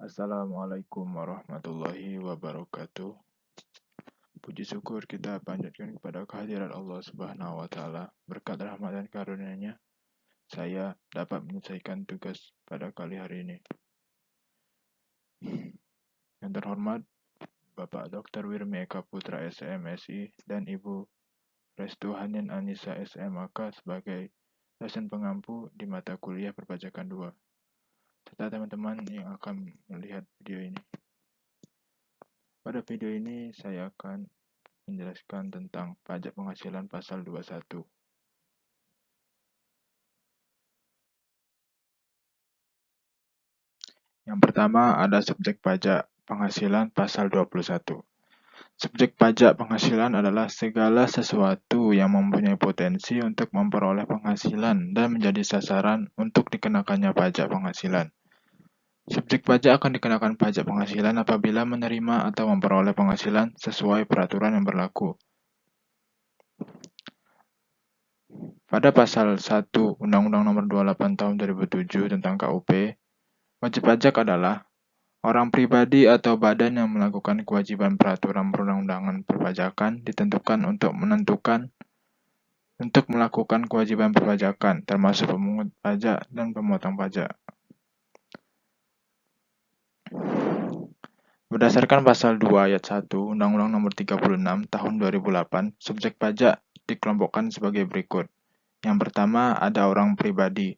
Assalamualaikum warahmatullahi wabarakatuh. Puji syukur kita panjatkan kepada kehadiran Allah Subhanahu wa taala. Berkat rahmat dan karunia-Nya, saya dapat menyelesaikan tugas pada kali hari ini. Yang terhormat Bapak Dr. Wirmi Eka Putra SMSI dan Ibu Restu Hanin Anissa SMAK sebagai dosen pengampu di mata kuliah perpajakan 2, serta teman-teman yang akan melihat video ini. Pada video ini saya akan menjelaskan tentang pajak penghasilan pasal 21. Yang pertama ada subjek pajak penghasilan pasal 21. Subjek pajak penghasilan adalah segala sesuatu yang mempunyai potensi untuk memperoleh penghasilan dan menjadi sasaran untuk dikenakannya pajak penghasilan. Subjek pajak akan dikenakan pajak penghasilan apabila menerima atau memperoleh penghasilan sesuai peraturan yang berlaku. Pada pasal 1 Undang-Undang Nomor 28 Tahun 2007 tentang KUP, wajib pajak adalah orang pribadi atau badan yang melakukan kewajiban peraturan perundang-undangan perpajakan ditentukan untuk melakukan kewajiban perpajakan, termasuk pemungut pajak dan pemotong pajak. Berdasarkan pasal 2 ayat 1 Undang-Undang Nomor 36 Tahun 2008, subjek pajak dikelompokkan sebagai berikut. Yang pertama ada orang pribadi.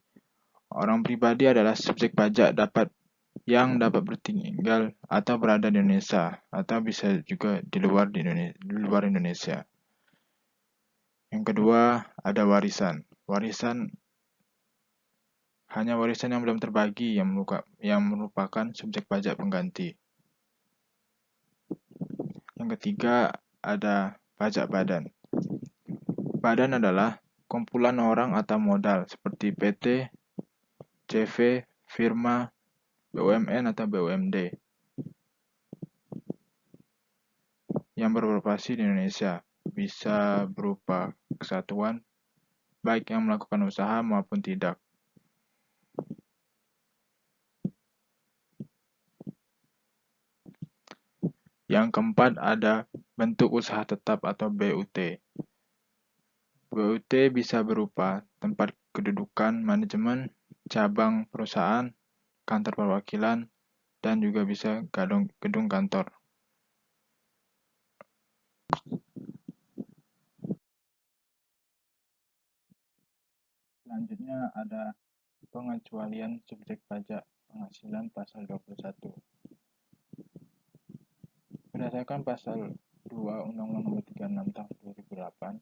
Orang pribadi adalah subjek pajak yang dapat bertinggal atau berada di Indonesia, atau bisa juga di luar Indonesia. Yang kedua, ada warisan. Hanya warisan yang belum terbagi yang merupakan subjek pajak pengganti. Yang ketiga, ada pajak badan. Badan adalah kumpulan orang atau modal seperti PT, CV, firma, BUMN atau BUMD yang beroperasi di Indonesia, bisa berupa kesatuan, baik yang melakukan usaha maupun tidak. Yang keempat ada bentuk usaha tetap atau BUT. BUT bisa berupa tempat kedudukan manajemen, cabang perusahaan, kantor perwakilan, dan juga bisa gedung kantor. Selanjutnya ada pengecualian subjek pajak penghasilan pasal 21. Berdasarkan pasal 2 Undang-Undang Nomor 36 Tahun 2008,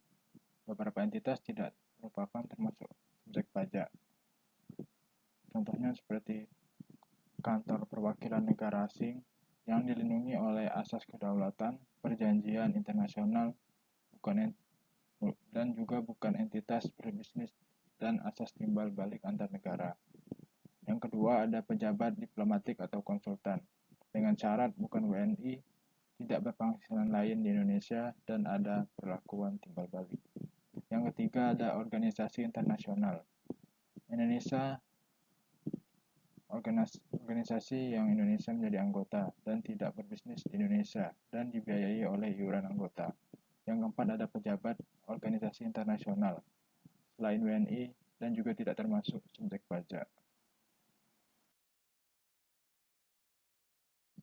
beberapa entitas tidak merupakan termasuk subjek pajak. Contohnya seperti kantor perwakilan negara asing yang dilindungi oleh asas kedaulatan, perjanjian internasional, dan juga bukan entitas berbisnis dan asas timbal balik antar negara. Yang kedua ada pejabat diplomatik atau konsultan dengan syarat bukan WNI, tidak berpenghasilan lain di Indonesia, dan ada perlakuan timbal balik. Yang ketiga ada organisasi internasional. Organisasi yang Indonesia menjadi anggota dan tidak berbisnis di Indonesia dan dibiayai oleh iuran anggota. Yang keempat ada pejabat organisasi internasional selain WNI dan juga tidak termasuk subjek pajak.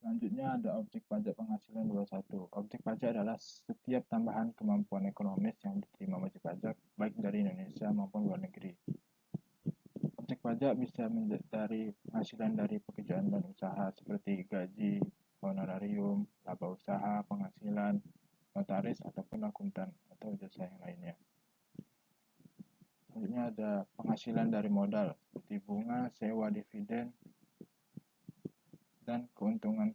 Selanjutnya ada objek pajak penghasilan 21. Objek pajak adalah setiap tambahan kemampuan ekonomis yang diterima wajib pajak baik dari Indonesia maupun luar negeri. Objek pajak bisa dari penghasilan dari pekerjaan dan usaha seperti gaji, honorarium, laba usaha, penghasilan, notaris ataupun akuntan atau jasa yang lainnya. Selanjutnya ada penghasilan dari modal seperti bunga, sewa, dividen, dan keuntungan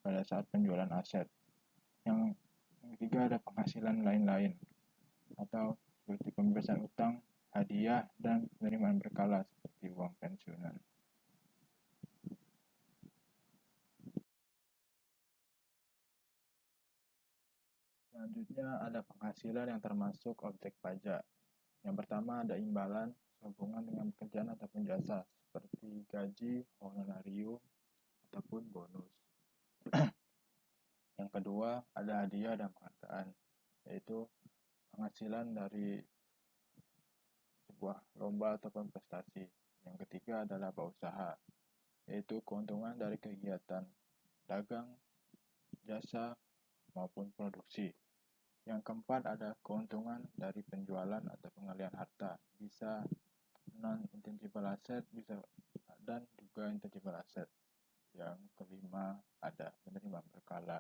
pada saat penjualan aset. Yang ketiga ada penghasilan lain-lain atau seperti pembebasan utang, hadiah, dan penerimaan berkala seperti uang pensiunan. Selanjutnya ada penghasilan yang termasuk objek pajak. Yang pertama ada imbalan sehubungan dengan pekerjaan ataupun jasa seperti gaji, honorarium, ataupun bonus. Yang kedua ada hadiah dan penghargaan, yaitu penghasilan dari sebuah lomba ataupun prestasi. Yang ketiga adalah usaha, yaitu keuntungan dari kegiatan dagang, jasa, maupun produksi. Yang keempat ada keuntungan dari penjualan atau pengalihan harta, bisa non-intangible asset, bisa dan juga intangible asset. Yang kelima ada penerimaan berkala.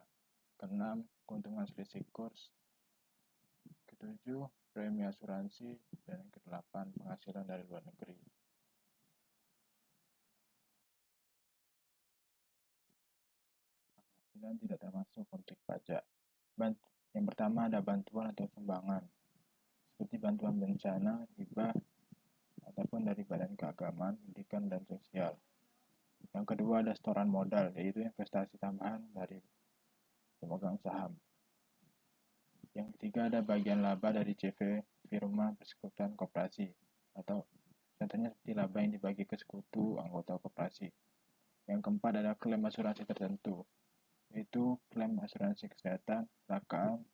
Keenam, keuntungan selisih kurs. Ketujuh, premi asuransi. Dan yang kedelapan, penghasilan dari luar negeri. Penghasilan tidak termasuk objek pajak. Yang pertama ada bantuan atau sumbangan, seperti bantuan bencana, hibah, ataupun dari badan keagamaan, pendidikan, dan sosial. Yang kedua ada setoran modal, yaitu investasi tambahan dari pemegang saham. Yang ketiga ada bagian laba dari CV firma persekutuan koperasi, atau contohnya seperti laba yang dibagi ke sekutu anggota koperasi. Yang keempat ada klaim asuransi tertentu, yaitu klaim asuransi kesehatan, kecelakaan,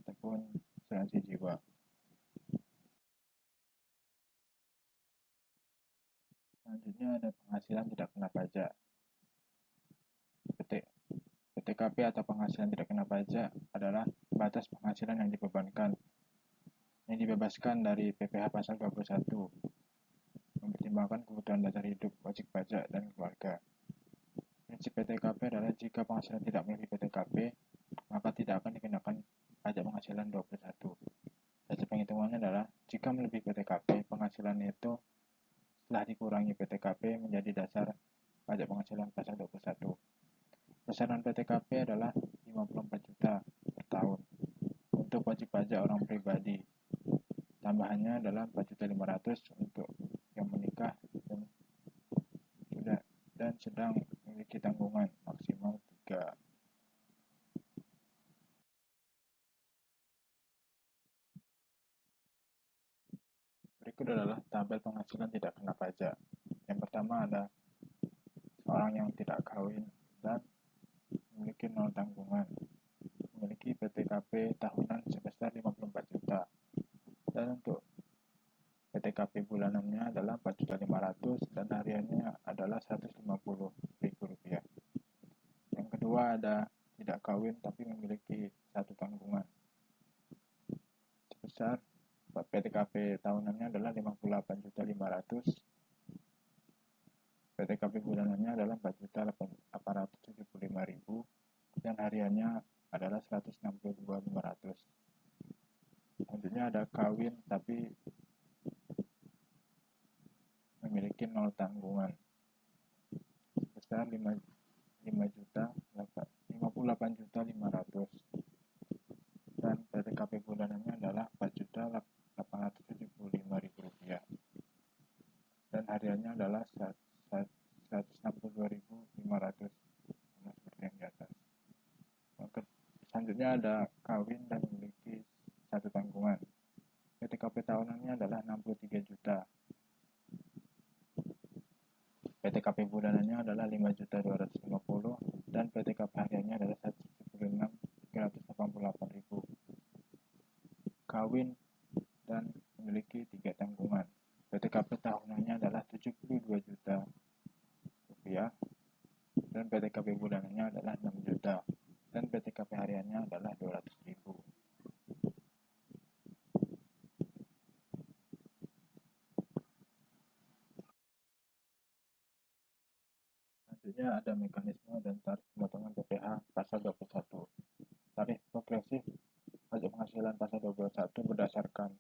ataupun asuransi jiwa. Selanjutnya ada penghasilan tidak kena pajak. PTKP atau penghasilan tidak kena pajak adalah batas penghasilan yang dibebaskan dari PPh pasal 21, mempertimbangkan kebutuhan dasar hidup, wajib pajak, dan keluarga. Prinsip PTKP adalah jika penghasilan tidak melebihi PTKP, maka tidak akan dikenakan pajak penghasilan 21. Dasar penghitungannya adalah jika melebihi PTKP, penghasilan itu setelah dikurangi PTKP menjadi dasar pajak penghasilan pasal 21. Besaran PTKP adalah 54 juta per tahun. Untuk wajib pajak orang pribadi, tambahannya adalah 4.500.000 untuk yang menikah dan sedang memiliki tanggungan maksimal 3. Berikut adalah tabel penghasilan tidak kena pajak. Yang pertama ada seorang yang tidak kawin dan memiliki 0 tanggungan, memiliki PTKP tahunan sebesar 54 juta. Dan untuk PTKP bulanannya adalah 4.500.000 dan hariannya adalah Rp150.000. Yang kedua ada tidak kawin tapi memiliki 1 tanggungan sebesar PTKP tahunannya adalah 58.500.000, PTKP bulanannya adalah 4.875.000 dan hariannya adalah 162.500. Selanjutnya ada kawin tapi memiliki 0 tanggungan sebesar 58.500 dan PTKP bulanannya adalah 4.875.000 dan hariannya adalah 162.500, sama seperti yang di atas. Selanjutnya ada kawin dan memiliki 1 tanggungan. PTKP tahunannya adalah 63 juta. PTKP bulanannya adalah 5.250 dan PTKP hariannya adalah 176.388.000. Kawin dan memiliki 3 tanggungan. PTKP tahunannya adalah 72 juta rupiah dan PTKP bulanannya adalah 6 juta dan PTKP hariannya adalah 200.000. Selanjutnya ada mekanisme dan tarif pemotongan PPh pasal 21. Tarif progresif pajak penghasilan pasal 21 berdasarkan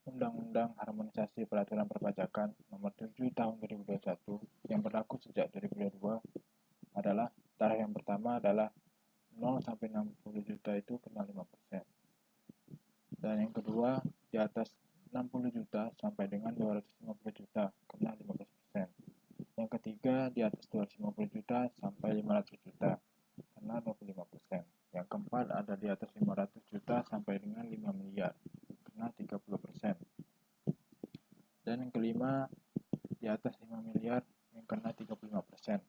Undang-Undang Harmonisasi Peraturan Perpajakan Nomor 7 Tahun 2021 yang berlaku sejak 2022 adalah tarif yang pertama adalah 0 sampai 60 juta itu kena 5%. Dan yang kedua di atas 60 juta sampai dengan 250 juta kena 15%. Yang ketiga di atas 250 juta sampai 500 juta kena 25%. Yang keempat ada di atas 500 juta sampai dengan 5 miliar kena 30%. Dan yang kelima di atas 5 miliar yang kena 35%.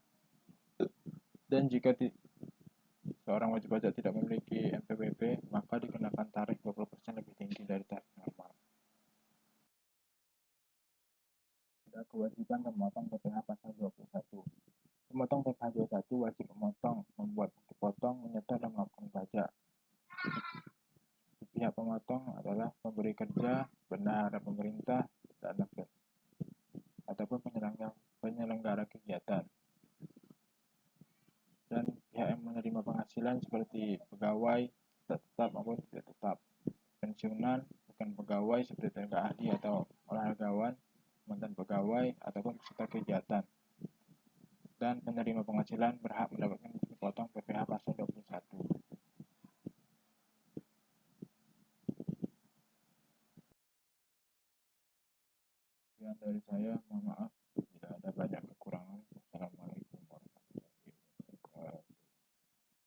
Dan jika seorang wajib pajak tidak memiliki NPWP, maka dikenakan tarif 20% lebih tinggi dari tarif normal. Ada kewajiban memotong PPh pasal 21. Pemotong PPh 21 wajib memotong, membuat bukti potong, menyetor dan melakukan pajak. Pihak pemotong adalah pemberi kerja, bendahara pemerintah, dan rakyat, ataupun penyelenggara kegiatan. Dan pihak yang menerima penghasilan seperti pegawai tetap maupun tidak tetap, pensiunan, bukan pegawai seperti tenaga ahli atau olahragawan, mantan pegawai, ataupun peserta kegiatan. Dan penerima penghasilan berhak mendapatkan dipotong PPh pasal 21. Sekian dari saya, mohon maaf